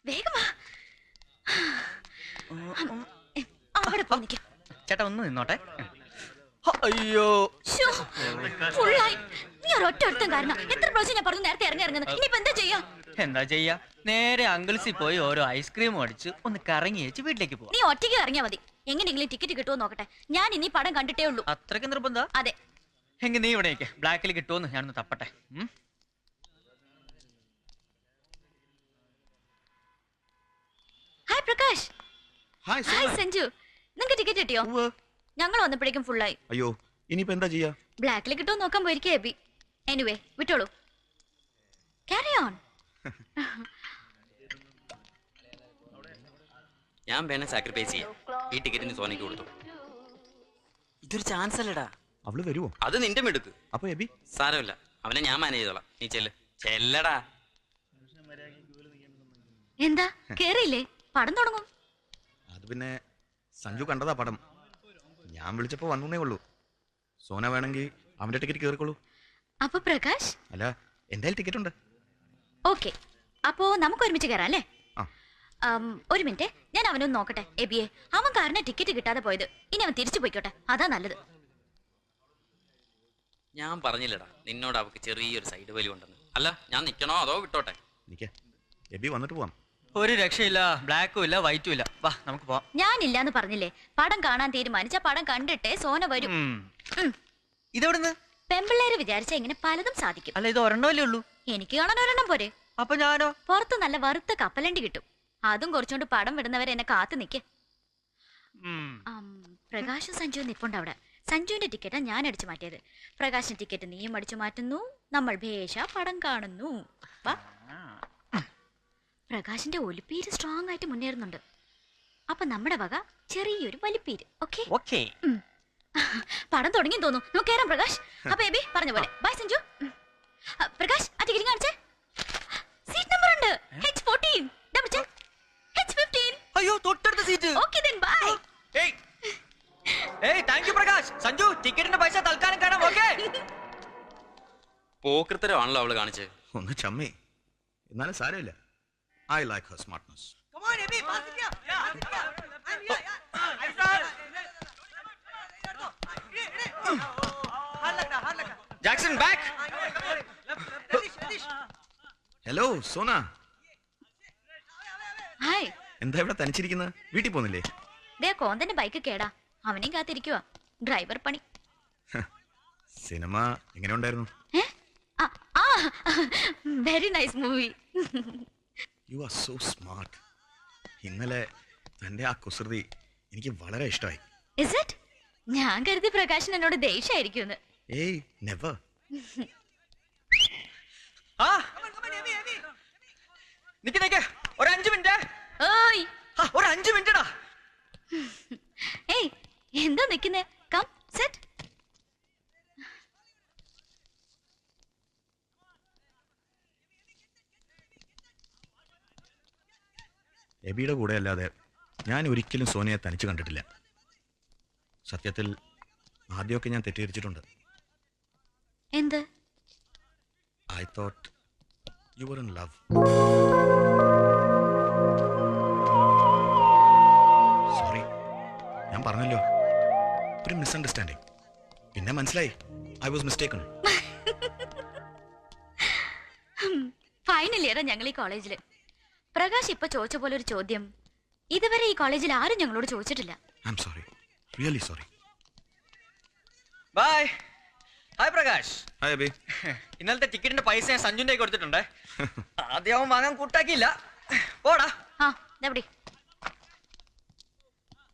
വേഗം വാ. അവിടെ പോ നിൽക്കാം. ചേട്ടാ ഒന്ന് നിന്നോട്ടെ. അയ്യോ ഫുള്ളായി. നീ ഒരൊറ്റ ഒരുത്തം കാരണം എത്ര പ്രാവശ്യം ഞാൻ പറഞ്ഞു നേരത്തെ ഇറങ്ങുന്നത്. ഇനിയിപ്പോ എന്താ ചെയ്യാ? എന്താ ചെയ്യാ, നേരെ അങ്കിൾസിൽ പോയി ഓരോ ഐസ്ക്രീം അടിച്ച് ഒന്ന് കറങ്ങി വെച്ച് വീട്ടിലേക്ക് പോവാ. നീ ഒറ്റയ്ക്ക് ഇറങ്ങിയാ മതി. എങ്ങനെയെങ്കിലും ടിക്കറ്റ് കിട്ടുമോ നോക്കട്ടെ. ഞാൻ ഇനി പടം കണ്ടിട്ടേ ഉള്ളൂ. അത്രയ്ക്ക് നിർബന്ധം? അതെ. എങ്കിൽ നീ ഇവിടെ ബ്ലാക്കിൽ കിട്ടുമെന്ന് ഞാനൊന്ന് തപ്പട്ടെ. ഹായ് പ്രകാശ്. ഹായ് സഞ്ജു. നിങ്ങൾക്ക് ടിക്കറ്റ് കിട്ടിയോ? ഞങ്ങൾ വന്നപ്പോഴേക്കും ഫുള്ളായി. അയ്യോ, ഇനിയിപ്പോ എന്താ ചെയ്യാ? ബ്ലാക്കിൽ കിട്ടുമോ നോക്കാൻ പോയിരിക്കേ എബി. എനിവേ വിട്ടോളൂ. Carry on. ഞാൻ വേണേ സാക്രിഫൈസ് ചെയ്യാം. ഈ ടിക്കറ്റിന് സോനയ്ക്ക് കൊടുത്തു. ഇതൊരു ചാൻസ് അല്ലടാ. അവള് വരുവോ? അത് നിന്റെ മെടുക്ക്. അപ്പൊ എബി? സാരമില്ല, അവനെ ഞാൻ മാനേജ് ചെയ്തോളാം. നീ ചെല്ലടാ. എന്താ കേറിയില്ലേ? പടം തുടങ്ങും. അത് പിന്നെ സഞ്ജു കണ്ടതാ പടം. ഞാൻ വിളിച്ചപ്പോ വന്നേ ഉള്ളൂ. സോന വേണമെങ്കിൽ അവന്റെ ടിക്കറ്റ് കേറിക്കോളൂ. അപ്പൊ പ്രകാശ്? അല്ല, എന്തായാലും ടിക്കറ്റ് ഉണ്ട്. ഓക്കെ, അപ്പോ നമുക്ക് ഒരുമിച്ച് കയറാം അല്ലേ? ഒരു മിനിറ്റ്, ഞാൻ അവനൊന്ന് നോക്കട്ടെ. എബിയെ, അവൻ കാരണം ടിക്കറ്റ് കിട്ടാതെ പോയത്. ഇനി അവൻ തിരിച്ചു പോയിക്കോട്ടെ, അതാ നല്ലത്. ഞാൻ പറഞ്ഞില്ലടാ നിന്നോട് അവക്ക് ചെറിയൊരു സൈഡ് വലി ഉണ്ടെന്ന്. അല്ല, ഞാൻ നിക്കണോ അതോ വിട്ടോട്ടെ? എബി വന്നിട്ട് പോവാം. ഒരു രക്ഷയില്ല, ബ്ലാക്കും ഇല്ല വൈറ്റും ഇല്ല. വാ നമുക്ക് പോവാം. ഞാനില്ലാന്ന് പറഞ്ഞില്ലേ? പടം കാണാൻ തീരുമാനിച്ച പടം കണ്ടിട്ടേ സോന വരും. ഇതെവിടുന്ന്? പെമ്പിള്ളേര് വിചാരിച്ച ഇങ്ങനെ പലതും സാധിക്കും. അല്ല, ഇത് ഒരെണ്ണമല്ലേ ഉള്ളൂ. എനിക്ക് കാണാൻ ഒരെണ്ണം പോരെ. അപ്പൊ ഞാനോ? പുറത്ത് നല്ല വറുത്ത കപ്പലണ്ടി കിട്ടും. അതും കുറച്ചുകൊണ്ട് പടം വിടുന്നവരെ എന്നെ കാത്തു നിൽക്കേ. പ്രകാശും സഞ്ജു നിപ്പുണ്ട് അവിടെ. സഞ്ജുവിന്റെ ടിക്കറ്റാ ഞാൻ അടിച്ചു മാറ്റിയത്. പ്രകാശിന്റെ ടിക്കറ്റ് നീയും അടിച്ചു മാറ്റുന്നു. നമ്മൾ ഭേഷ പടം കാണുന്നു. വാ. പ്രകാശിന്റെ ഒലിപ്പീര് സ്ട്രോങ് ആയിട്ട് മുന്നേറുന്നുണ്ട്. അപ്പൊ നമ്മുടെ വക ചെറിയൊരു വലിപ്പീര്. ഓക്കെ, പടം തുടങ്ങി തോന്നുന്നു. നമുക്ക് കയറാം പ്രകാശ്. അപ്പൊ എബി പറഞ്ഞ പോലെ ബൈ സഞ്ജു. പ്രകാശ് ആ ടിക്കറ്റ് കാണിച്ചേ. സീറ്റ് നമ്പർ ഉണ്ട്. H14 double check. H15. അയ്യോ, തൊട്ടടുത്ത സീറ്റ്. Okay then bye. ഏയ് താങ്ക് യു പ്രകാശ്. സഞ്ജു, ടിക്കറ്റിന്റെ പൈസ തൽക്കാലം കാണാം. ഓക്കേ. പോക്കൃത്തരമാണല്ലോ അവള് കാണിച്ചേ. ഒന്ന് ചമ്മേ, എന്നാലും സാരമില്ല. I like her smartness. Come on, Ebi, pass it here. I'm here. Hard lagta. Jackson back. Hello Sona. Hi. എന്താ ഇവിടെ തനിച്ചിരിക്കുന്നത്? വീട്ടിൽ പോന്നില്ലേ? ദേ കോന്തന്റെ ബൈക്ക് കേടാ. അവനെയും കാത്തിരിക്കുവാ. ഡ്രൈവർ പണി. സിനിമ എങ്ങനെ ഉണ്ടായിരുന്നു? Very nice movie. You are so smart. ഇന്നലെ തന്റെ ആ കുസൃതി എനിക്ക് വളരെ ഇഷ്ടമായി. Is it? ഞാൻ കരുതി പ്രകാശൻ എന്നോട് ദേഷ്യായിരിക്കുമെന്ന്. ഏയ് നെവർ. നിക്ക് ഒരു 5 മിനിറ്റ്. ഓയ് ഒരു 5 മിനിറ്റടാ. ഏയ് എന്താ നിക്കുന്നേ? Come set. എബിയുടെ കൂടെ അല്ലാതെ ഞാൻ ഒരിക്കലും സോനയെ തനിച്ച് കണ്ടിട്ടില്ല. സത്യത്തിൽ ആദ്യമൊക്കെ ഞാൻ തെറ്റിദ്ധരിച്ചിട്ടുണ്ട്. എന്ത്? I thought you were in love. Sorry, ഞാൻ പറഞ്ഞല്ലോ, ഒരു മിസ്അണ്ടർസ്റ്റാൻഡിങ്. പിന്നെ മനസ്സിലായി, I was mistaken. ഫൈനൽ ഇയറാ ഞങ്ങൾ ഈ കോളേജില്. പ്രകാശ് ഇപ്പൊ ചോദിച്ച പോലെ ഒരു ചോദ്യം ഇതുവരെ ഈ കോളേജിൽ ആരും ഞങ്ങളോട് ചോദിച്ചിട്ടില്ല. I'm sorry, really sorry. Bye. Hi Prakash. Hi Abi. ഇന്നലത്തെ ടിക്കറ്റിന്റെ പൈസ ഞാൻ സഞ്ജുന്റെ കൊടുത്തിട്ടുണ്ട്. ആദ്യം അവൻ വാങ്ങാൻ കൂട്ടാക്കിയില്ല. പോടാ.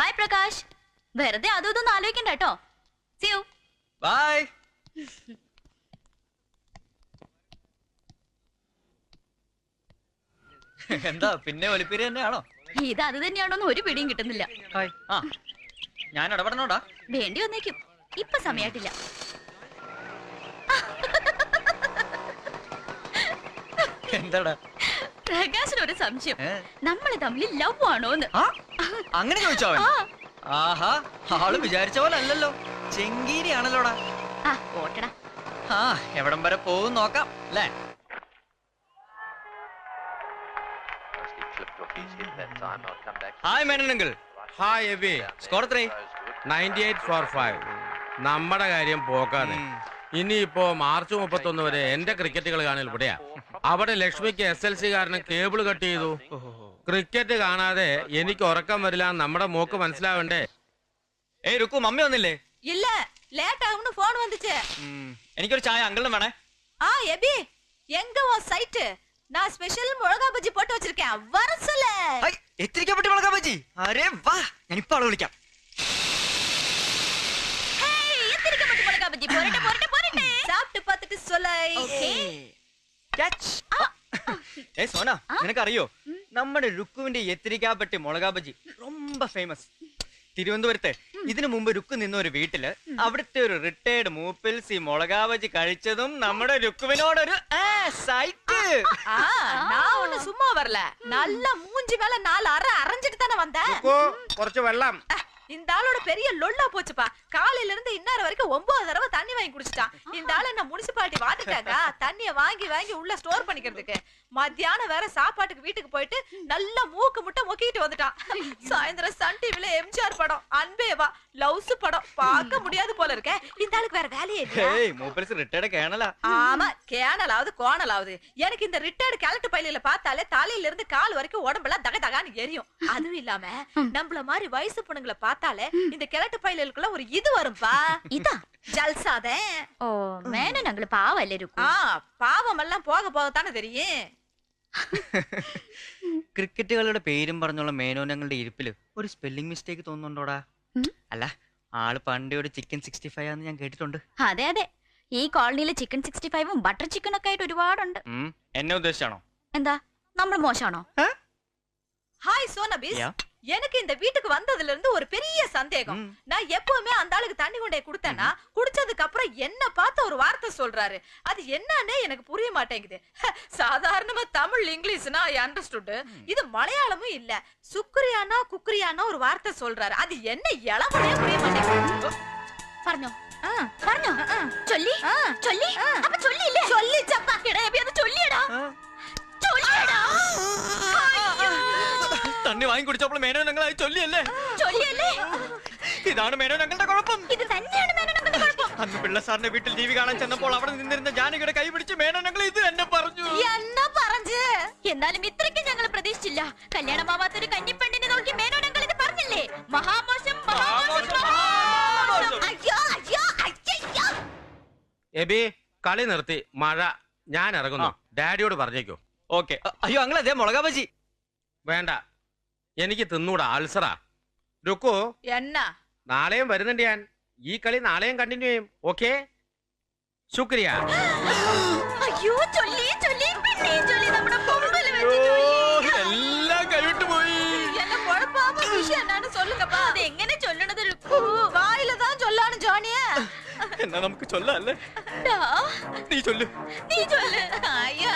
ബൈ പ്രകാശ്. വെറുതെ അതും ഇതൊന്നും ആലോചിക്കണ്ട കേട്ടോ. See you. ബൈ. എന്താ പിന്നെ ഒലിപ്പേര് തന്നെയാണോ? ഇത് അത് തന്നെയാണോന്ന് ഒരു പിടിയും കിട്ടുന്നില്ല. ഞാൻ ഇടപെടണോടാ? വേണ്ടി വന്നേക്കും. ഇപ്പൊ സമയായിട്ടില്ല. എന്താടാ? പ്രകാശിന് ഒരു സംശയം, നമ്മള് തമ്മിൽ ലവ് ആണോന്ന്. അങ്ങനെ ചോദിച്ചോ? ആഹാ, ആള് വിചാരിച്ച പോലെ അല്ലല്ലോ. ചെങ്കീരിയാണല്ലോടാ. ഓട്ടടാ. എവിടം വരെ പോകും നോക്കാം അല്ലേ? Hi Menon uncle. Hi Aby. Score 3. 98 for 5. നമ്മുടെ കാര്യം പോക്കാണ്. ഇനിയിപ്പോ മാർച്ച് 31 വരെ എന്റെ ക്രിക്കറ്റ് കളി കാണൽ ഇവിടെയാ. അവിടെ ലക്ഷ്മിക്ക് SLC കാരണം കേബിൾ കട്ട് ചെയ്തു. ക്രിക്കറ്റ് കാണാതെ എനിക്ക് ഉറക്കം വരില്ല. നമ്മുടെ മോക്ക് മനസ്സിലാവണ്ടേ? ഏയ് രുക്കു, മമ്മി വന്നില്ലേ? இல்ல லேட் ஆகும்னு போன் வந்துச்சு. എനിക്കൊരു ചായ അങ്കിളിനും വേണേ. எபி எங்க உன் சைட்? நான் ஸ்பெஷல் மிளகா பஜ்ஜி போட்டு வச்சிருக்கேன், வர சொல்லு. എത്തിരിക്കപ്പെട്ടി മുളകാ ബജി. അരേ വാ, ഞാൻ ഇപ്പൊ ആളെ വിളിക്കാം. ഹേയ്, എത്തിരിക്കപ്പെട്ടി മുളകാ ബജ്ജി. പോരട്ടെ പോരട്ടെ പോരട്ടെ. சாப்பிட்டு பார்த்துட்டு சொல்லை. ഓക്കേ. ക്യാച്ച്. ഏയ് സോന, നിനക്കറിയോ നമ്മുടെ രുക്കുവിന്റെ എത്തിരിക്കാപ്പെട്ടി മുളകാ ബജി ரொம்ப ഫേമസ്. തിരുവനന്തപുരത്ത് ഇതിനു മുമ്പ് രുക്കു നിന്ന ഒരു വീട്ടില് അവിടുത്തെ ഒരു റിട്ടയർഡ് മൂപ്പിൽസ് ഈ മുളകാ ബജി കഴിച്ചതും നമ്മുടെ രുക്കുവിനോടൊരു സൈറ്റ്. நான் ஒண்ணு சும்மா வரல, நல்லா மூஞ்சி மேல 4 அரை அரைஞ்சிட்டு தானே வந்தேன். കുറച്ച് വെള്ളം. இந்த ஆளோட பெரிய லொல்லா போச்சுப்பா. காலையில இருந்து இன்னொரு வரைக்கும் 9 தடவை தண்ணி வாங்கி குடிச்சிட்டான். இந்த ஆளு என்ன முனிசிபாலிட்டி வாட்டர் டேங்கா தண்ணிய வாங்கி வாங்கி உள்ள ஸ்டோர் பண்ணிக்கிறதுக்கு? மத்தியானம் வேற சாப்பாட்டுக்கு வீட்டுக்கு போயிட்டு நல்லா மூக்கு முட்டை மொக்கிட்டு வந்துட்டான். சாயந்தரம் சன் டிவில எம்ஜிஆர் படம், அன்பேவா லவ்ஸ் படம் பார்க்க முடியாது போல இருக்க. இந்த ஆளுக்கு வேற வேலையே இல்ல. ഏയ് മൂപ്പിൽസ് റിട്ടയർഡ് കേണലാ. ஆமா, கேனலாவது கோணலாவது. எனக்கு இந்த ரிட்டையர்டு கேலட் பையில பார்த்தாலே தலையில இருந்து கால் வரைக்கும் உடம்பெல்லாம் தக தகான்னு எரியும். அதுவும் இல்லாம நம்மள மாதிரி வயசு பொண்ணுங்களை பார்த்தாலே இந்த கேலட் பையிலுக்குள்ள ஒரு இது வரும்பா. ഇതാ ஜல்சாதே. ഓ മേനനങ്കിൾ പാവല്ലേ രുക്കു. பாவம் எல்லாம் போக போகத்தானே தெரியும். ക്രിക്കറ്റുകളുടെ പേരും പറഞ്ഞുള്ള മേനോനങ്ങളുടെ ഇരിപ്പില് ഒരു സ്പെല്ലിംഗ് മിസ്റ്റേക്ക് തോന്നുന്നുണ്ടോടാ? അല്ല, ആള് പണ്ടേ ഒരു ചിക്കൻ 65 ആണെന്ന് ഞാൻ കേട്ടിട്ടുണ്ട്. അതെ അതെ, ഈ കോളനിയിലെ ചിക്കൻ 65ഉം ബട്ടർ ചിക്കനും ഒക്കെ ആയിട്ട് ഒരുപാടുണ്ട്. എന്നെ ഉദ്ദേശിച്ചാണോ? എന്താ നമ്മൾ മോശമാണോ? ஹாய் சோனபிஸ். எனக்கு இந்த வீட்டுக்கு வந்ததுல இருந்து ஒரு பெரிய சந்தேகம். நான் எப்பவுமே அந்த ஆளுக்கு தண்ணி கொண்டே கொடுத்தேன்னா குடிச்சதுக்கு அப்புறம் என்ன பார்த்து ஒரு வார்த்தை சொல்றாரு. அது என்னன்னே எனக்கு புரிய மாட்டேங்குது. சாதாரணமா தமிழ் இங்கிலீஷ்னா ஐ அண்டர்ஸ்டுட். இது மலையாளமும் இல்ல. சுக்ரியானா குக்ரியானா ஒரு வார்த்தை சொல்றாரு. அது என்ன இளவனே புரிய மாட்டேங்குது. പറഞ്ഞോ പറഞ്ഞോ? ചൊല്ലി ചൊല്ലി അപ്പൊ ചൊല്ലിയില്ലേ? சொல்லிச்சப்பா. എടാ എബി അത് ചൊല്ലിയടാ. ചൊല്ലിയടാ. തണ്ണി വാങ്ങി കുടിച്ചപ്പോൾ മേനോനങ്ങളായി ചൊല്ലിയല്ലേ? ചൊല്ലിയല്ലേ? ഇതാണ് മേനോനങ്ങളുടെ കുഴപ്പം. ഇത് തന്നെയാണ് മേനനങ്ങളുടെ കുഴപ്പം. അന്ന് പിള്ള സാറിന്റെ വീട്ടിൽ ടി വി കാണാൻ ചെന്നപ്പോൾ അവിടെ നിന്നിരുന്ന ജാനകിയുടെ കൈ പിടിച്ച് മേനോനങ്ങൾ ഇത് എന്നെ പറഞ്ഞു. என்ன പറഞ്ഞു? എന്നാലും ഇത്രയ്ക്ക് ഞങ്ങൾ പ്രതീക്ഷിച്ചില്ല. കല്യാണമാവാത്തൊരു കന്നിപ്പെണ്ണിനെ നോക്കി മേനോനങ്ങൾ ഇത് പറഞ്ഞില്ലേ? മഹാമോശം മഹാമോശം മഹാമോശം. അയ്യോ അയ്യോ അയ്യോ. എബി കളി നിർത്തി, മഴ. ഞാൻ ഇറങ്ങുന്നു. ഡാഡിയോട് പറഞ്ഞേക്കോ. ഓക്കെ. അയ്യോ അങ്ങളെ അതേ മുളകാ ബജി വേണ്ട, എനിക്ക് തിന്നൂടാ, അൾസറാ. രുക്കു, என்ன? നാളെയും വരുന്നുണ്ട് ഞാൻ. ഈ കളി നാളെയും കണ്ടിന്യൂ ചെയ്യും. ഓക്കെ, ശുക്രിയ. അയ്യോ ചൊല്ലി ചൊല്ലി പിന്നെയും ചൊല്ലി. നമ്മുടെ പൊമ്പല് വെച്ച് ചൊല്ലി. എല്ലാം കൈവിട്ട് പോയി. என்ன குழப்பாம விஷயம் என்னன்னு சொல்லுங்கப்பா. അത് എങ്ങനെ ചൊല്ലണത്? வாயில தான் சொல்லானு ஜானிய. എന്നാ നമുക്ക് ചൊല്ലല്ലേ? നീ ചൊല്ലു. നീ ചൊല്ല്. അയ്യോ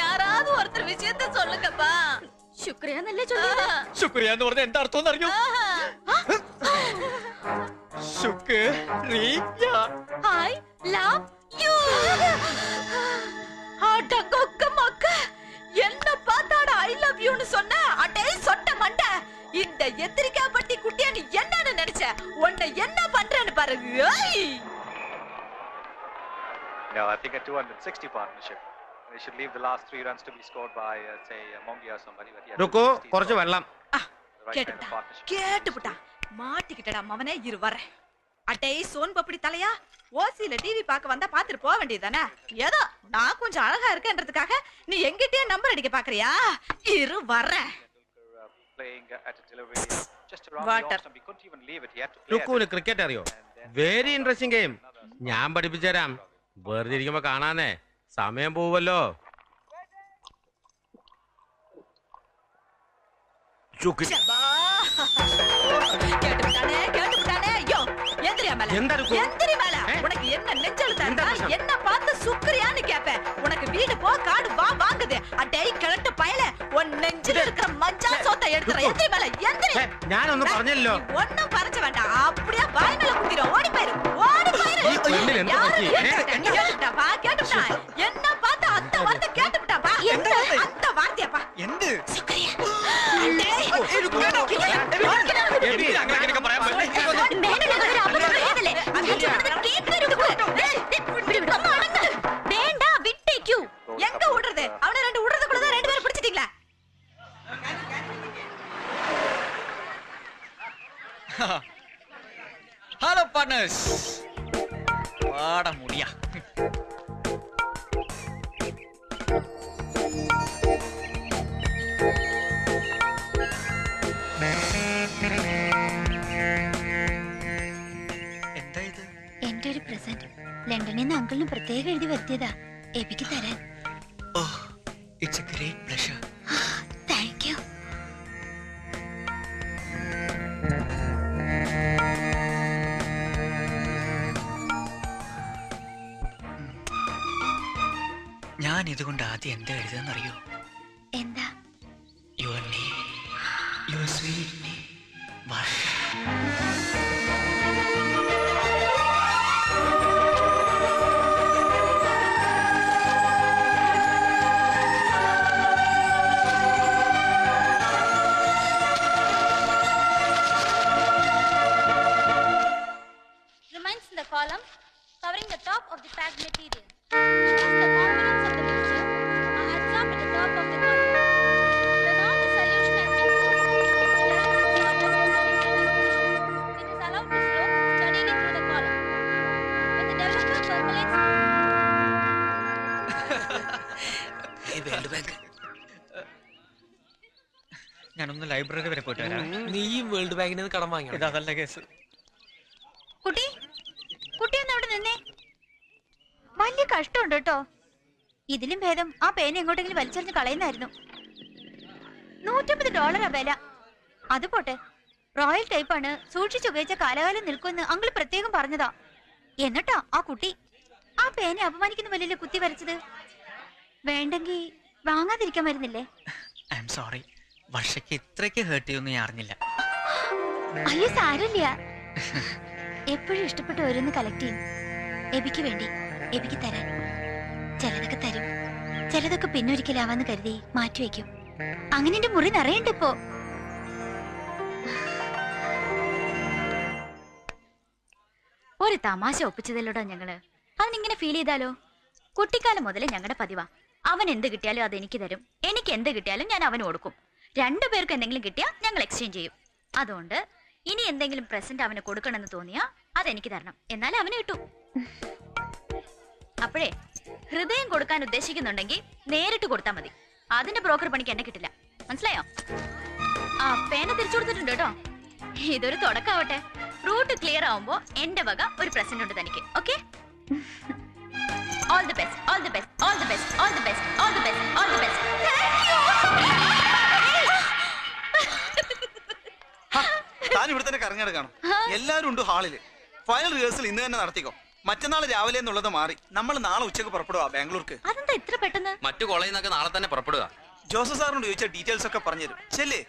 യാരാவது ஒருத்தர் விஷயத்தை சொல்லுங்கப்பா. ശുക്രിയ എന്നല്ലേ ചൊല്ലിയത്? ശുക്രിയ എന്ന് പറഞ്ഞ എന്താ അർത്ഥം അറിയോ? ശുക്രിയ. I love you. அடங்கொக்க மக்க. என்ன பார்த்தாட ஐ லவ் யூன்னு சொன்ன? அடே சொட்ட மண்டை. இந்த எத்திரிக்காப்பட்டி குட்டியா நீ என்னன்னு நினைச்ச? உன்னை என்ன பண்றேன்னு பாரு. No, I think a 260 partnership. They should leave the last 3 runs to be scored by, say, Mongi or somebody. But yeah, Rukku, കുറച്ച് വെള്ളം. கேட்டுப்புட்டா. மாட்டிக்கிட்டடா மவனே, இரு வர. அடே சோன் பப்படி தலையா, ஓசியில டிவி பார்க்க வந்தா பாத்துட்டு போக வேண்டியதானே? ஏதோ நான் கொஞ்சம் அழகா இருக்கேன்றதுக்காக நீ எங்கிட்டே நம்பர் அடிக்க பாக்குறியா? இரு வர. playing at a delivery just around Water. the off, and we couldn't even leave it yet to play. രുക്കുവിന് ക്രിക്കറ്റ് അറിയോ? Very interesting game. ഞാൻ പഠിപ്പിച്ചുതരാം. വെറുതെ ഇരിക്കുമ്പോ കാണാനേ സമയം പോവല്ലോ. கேட்டுப்புட்டானே. ஐயோ எந்திரியா மேல. എന്താ ருக்கு? எந்திரி மேல. உனக்கு என்ன நெஞ்செழுத்தா? என்ன பார்த்து சுக்ரியான்னு கேப்பேன். உனக்கு வீடு போ, காடு வா வாங்குது. அடே கிழட்டு பயல, உன் நெஞ்சில இருக்கிற மஞ்சா சோத்தை எடுத்துற. எந்திரி மேல, எந்திரி. ഞാനൊന്നും പറഞ്ഞല്ലോ. ஒண்ணும் பறஞ்ச வேண்டாம். அப்படியே வாய் மேல குத்திரும். ஓடி போயிரு, ஓடி போயிரு. கேட்டுட்டா பா, கேட்டுட்டா. என்ன பார்த்து அந்த வார்த்தை கேட்டுட்டா பா. அந்த வார்த்தையாப்பா. എന്ത്? ശുക്രിയ எங்க விடுறது? அவனை ரெண்டு விடுறதுக்குள்ளதான் 2 பேரும் பிடிச்சிட்டீங்களா? ஹலோ பார்ட்னர்ஸ், வாட முடியா. എന്താ ഇത്? എന്റെ ഒരു പ്രസന്റ് ലണ്ടനിൽ നിന്ന് അങ്കിളിന് പ്രത്യേകം എഴുതി വരുത്തിയതാ എബിക്ക് തരാൻ. Oh, it's a great pleasure. Thank you. ഞാൻ ഇതുകൊണ്ട് ആദ്യം എന്താ എഴുതാന്നറിയോ? എന്താ? Your name, your sweet name, Varsha. Remains in the column covering the top of the packed material. As the components of the mixture are absorbed at the top of the column. When all the solution has been cooled, the electric solvent is reduced. It is allowed to flow steadily through the column. When the developer percolates, ഞാനൊന്ന് library വരെ പോയിട്ട് വരാം. നീയും world ബാങ്കിന് കടം വാങ്ങി. ഇതല്ല case. കുട്ടി കുട്ടിയൊന്ന് അവിടെ നിന്നേ. വലിയ കഷ്ടമുണ്ട് കേട്ടോ. ഇതിലും ഭേദം ആ പേന എങ്ങോട്ടെങ്കിലും വലിച്ചെറിഞ്ഞ് കളയുന്നായിരുന്നു. $150 വില. അത് പോട്ടെ, റോയൽ ടൈപ്പാണ്, സൂക്ഷിച്ചുപയോഗിച്ച കാലകാലം നിൽക്കുമെന്ന് അങ്കിൾ പ്രത്യേകം പറഞ്ഞതാ. എന്നിട്ടാ ആ കുട്ടി ആ പേന അപമാനിക്കുന്ന വലിയ കുത്തി വരച്ചത്. വേണ്ടെങ്കിൽ വാങ്ങാതിരിക്കാൻ വരുന്നില്ലേ? ഐ എം സോറി, വർഷയ്ക്ക് ഇത്രയ്ക്ക് ഹേർട്ട് ചെയ്യുമെന്ന് ഞാൻ അറിഞ്ഞില്ല. അയ്യോ സാരമില്ല. എപ്പോഴും ഇഷ്ടപ്പെട്ട് ഓരോന്ന് കളക്ട് ചെയ്യും. എബിക്ക് വേണ്ടി, എബിക്ക് തരാൻ. ചിലതൊക്കെ തരും, ചിലതൊക്കെ പിന്നൊരിക്കലാവാന്ന് കരുതി മാറ്റിവെക്കും. അങ്ങനെ എന്റെ മുറി നിറയണ്ട് ഇപ്പോ. ഒരു തമാശ ഒപ്പിച്ചതിലൂടെ ഞങ്ങള് അതിനിങ്ങനെ ഫീൽ ചെയ്താലോ? കുട്ടിക്കാലം മുതലേ ഞങ്ങളുടെ പതിവാ. അവൻ എന്ത് കിട്ടിയാലും അത് എനിക്ക് തരും, എനിക്ക് എന്ത് കിട്ടിയാലും ഞാൻ അവന് കൊടുക്കും. 2 പേർക്ക് എന്തെങ്കിലും കിട്ടിയാൽ ഞങ്ങൾ എക്സ്ചേഞ്ച് ചെയ്യും. അതുകൊണ്ട് ഇനി എന്തെങ്കിലും പ്രസന്റ് അവന് കൊടുക്കണമെന്ന് തോന്നിയാ അതെനിക്ക് തരണം, എന്നാലും അവന് കിട്ടും. അപ്പോഴേ ഹൃദയം കൊടുക്കാൻ ഉദ്ദേശിക്കുന്നുണ്ടെങ്കിൽ നേരിട്ട് കൊടുത്താൽ മതി. അതിന്റെ ബ്രോക്കർ പണിക്ക് എന്നെ കിട്ടില്ല, മനസ്സിലായോ? ആ പേന തിരിച്ചു കൊടുത്തിട്ടുണ്ട് കേട്ടോ. ഇതൊരു തുടക്കാവട്ടെ. റൂട്ട് ക്ലിയർ ആവുമ്പോ എന്റെ വക ഒരു പ്രസന്റ് ഉണ്ട് തനിക്ക്. Okay? All the best, all the best, all the best, all the best, all the best, all the best. താൻ ഇവിടെ തന്നെ കറങ്ങിടക്കണം. എല്ലാരും ഉണ്ട് ഹാളില്. ഫൈനൽ റിഹേഴ്സൽ ഇന്ന് തന്നെ നടത്തിക്കോ. മറ്റന്നാൾ രാവിലെ എന്നുള്ളത് മാറി നമ്മൾ നാളെ ഉച്ചക്ക് പുറപ്പെടുക ബാംഗ്ലൂർക്ക്. അതെന്താ ഇത്ര പെട്ടെന്ന്? മറ്റു കോളേജിൽ നിന്നൊക്കെ നാളെ തന്നെ പുറപ്പെടുക. ജോസഫ് സാറിനോട് ചോദിച്ച ഡീറ്റെയിൽസ് ഒക്കെ പറഞ്ഞുതരും. ചെല്ലേ.